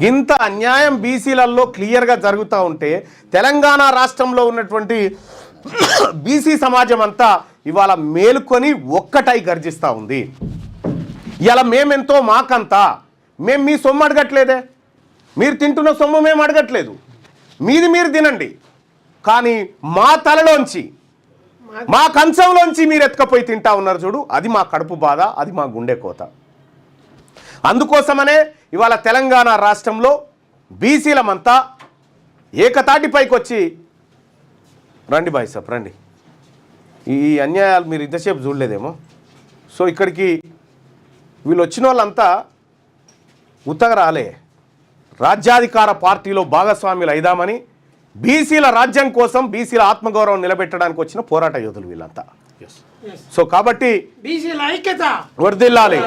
ఇంత అన్యాయం బీసీలలో క్లియర్గా జరుగుతూ ఉంటే తెలంగాణ రాష్ట్రంలో ఉన్నటువంటి బీసీ సమాజం అంతా ఇవాళ మేలుకొని ఒక్కటై గర్జిస్తూ ఉంది. ఇలా మేమెంతో మాకంతా, మేము మీ సొమ్ము అడగట్లేదే, మీరు తింటున్న సొమ్ము మేము అడగట్లేదు, మీది మీరు తినండి, కానీ మా తలలోంచి మా కంచంలోంచి మీరు ఎత్తుకపోయి తింటా ఉన్నారు చూడు, అది మా కడుపు బాధ, అది మా గుండె కోత. అందుకోసమనే ఇవాళ తెలంగాణ రాష్ట్రంలో బీసీలమంతా ఏకతాటిపైకి వచ్చి రండి బాయ్ సాబ్ రండి, ఈ అన్యాయాలు మీరు ఇంతసేపు చూడలేదేమో. సో ఇక్కడికి వీళ్ళు వచ్చిన వాళ్ళంతా ఉత్తగా రాలే, రాజ్యాధికార పార్టీలో భాగస్వాములు అయిదామని బీసీల రాజ్యం కోసం బీసీల ఆత్మగౌరవం నిలబెట్టడానికి వచ్చిన పోరాట యోధులు వీళ్ళంతా. సో కాబట్టి బీసీల ఐక్యత వర్ధిల్లాలి.